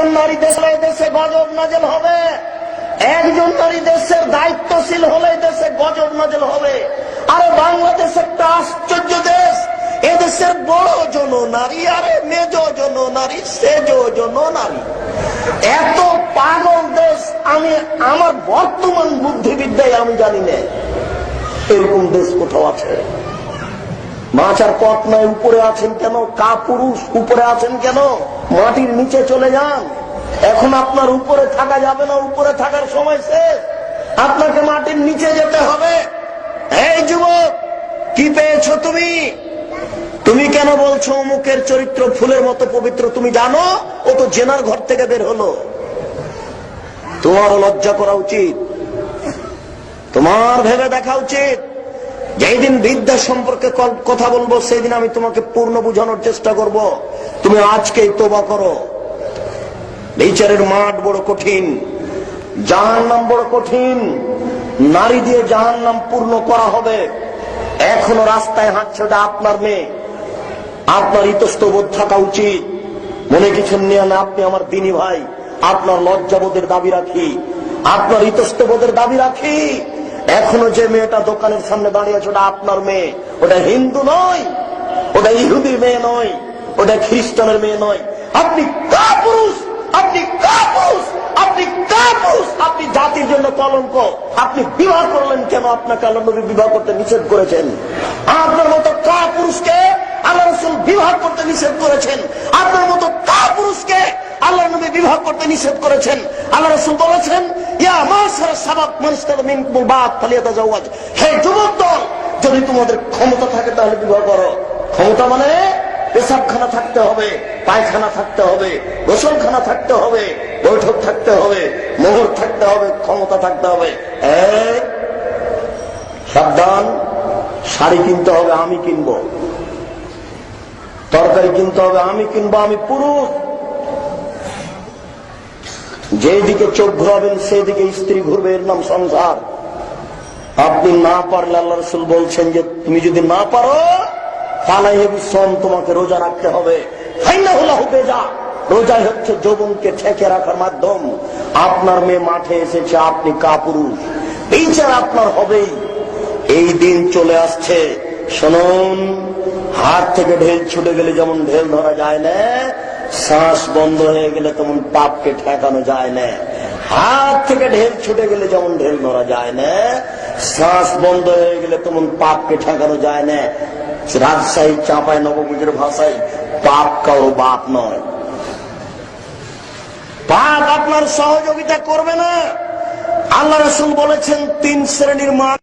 একজন নারী দেশে গজব নাজেল হবে, একজন নারী দেশের দায়িত্বশীল হলে দেশে গজব নাজেল হবে। আরে বাংলাদেশ একটা আশ্চর্য দেশ, এদেশের বড় জন নারী, আরে মেজ জন নারী, সেজ জন নারী, এত পাগল দেশ আমি আমার বর্তমান বুদ্ধিবিদ্যায় আমি জানি না এরকম দেশ কোথাও আছে। মাছার পথ নাই, উপরে আছেন কেন? কাপুরুষ উপরে আছেন কেন? মাটির নিচে চলে যান। এখন আপনার উপরে থাকা যাবে না, উপরে থাকার সময় শেষ, আপনাকে মাটির নিচে যেতে হবে। এই যুবক, কি পেয়েছো তুমি? তুমি কেন বলছো অমুকের চরিত্র ফুলের মতো পবিত্র? তুমি জানো ও তো জেনার ঘর থেকে বের হলো। তোমার লজ্জা করা উচিত, তোমার ভেবে দেখা উচিত। যেই দিন বিদ্যা সম্পর্কে কথা বলবো সেই দিন আমি তোমাকে পূর্ণ বুঝানোর চেষ্টা করব। তুমি আজকেই তোবা করো। বিচারের মাঠ বড় কঠিন, জাহান্নাম বড় কঠিন, নারী দিয়ে জাহান্নাম পূর্ণ করা হবে। এখনো রাস্তায় হাঁটছে, ওটা আপনার মেয়ে, আপনার ইতস্তবোধ থাকা উচিত। মনে কিছু নিয়ে না, আপনি আমার দিনী ভাই, আপনার লজ্জাবোধের দাবি রাখি, আপনার ইতস্তবোধের দাবি রাখি। এখনো যে মেয়েটা দোকানের সামনে দাঁড়িয়ে আছে ওটা আপনার মেয়ে, ওটা হিন্দু নয়, ওটা ইহুদির মেয়ে নয়, ওটা খ্রিস্টানের মেয়ে নয়। আপনি কাপুরুষ, আপনি কাপুরুষ, আপনি কাপুরুষ, আপনি জাতির জন্য কলঙ্ক। আপনি বিবাহ করলেন কেন? আপনাকে আল্লাহ নবী বিবাহ করতে নিষেধ করেছেন। আপনার মতো কাপুরুষকে আল্লাহ রাসূল বিবাহ করতে নিষেধ করেছেন। আপনার মতো কাপুরুষকে আল্লাহ নবী বিবাহ করতে নিষেধ করেছেন। আল্লাহ রাসূল বলেছেন, ইয়া মাশারা শাবাব মান ইসতাতা মিনকুমুল বাত ফালিয়াতাজাওয়াজ। হে যুবক দল, যদি তোমাদের ক্ষমতা থাকে তাহলে বিবাহ করো। ক্ষমতা মানে পেশাবখানা থাকতে হবে, পায়খানা থাকতে হবে, গোসলখানা থাকতে হবে, বৈঠক থাকতে হবে, মোহর থাকতে হবে, ক্ষমতা থাকতে হবে। সাবধান, শাড়ি কিনতে হবে আমি কিনবো, তরকারি কিনতে হবে আমি কিনবো, আমি পুরুষ। যেদিকে চোখ ঘুরাবেন সেদিকে স্ত্রী ঘুরবে, এর নাম সংসার। আপনি না পারলে আল্লাহ রাসূল বলছেন যে তুমি যদি না পারো তোমাকে রোজা রাখতে হবে। রোজাই হচ্ছে যৌবনকে ঠেকে রাখার মাধ্যম। আপনার মেয়ে মাঠে এসেছে, আপনি কাপুরুষ, বিচার আপনার হবেই। এই দিন চলে আসছে, শুনুন। হাত থেকে ঢেল ছুটে গেলে যেমন ঢেল ধরা যায় না, শ্বাস বন্ধ হয়ে গেলে তেমন পাপকে ঠেকানো যায় না। হাত থেকে ঢেল ছুটে গেলে যেমন ঢেল ধরা যায় না, শ্বাস বন্ধ হয়ে গেলে তেমন পাপকে ঠেকানো যায় না। রাজশাহী চাঁপায় নবপুজোর ভাষায় পাপ কারো বাপ নয়। পাপ আপনার সহযোগিতা করবে না। আল্লাহ রাসূল বলেছেন 3 শ্রেণীর মানুষ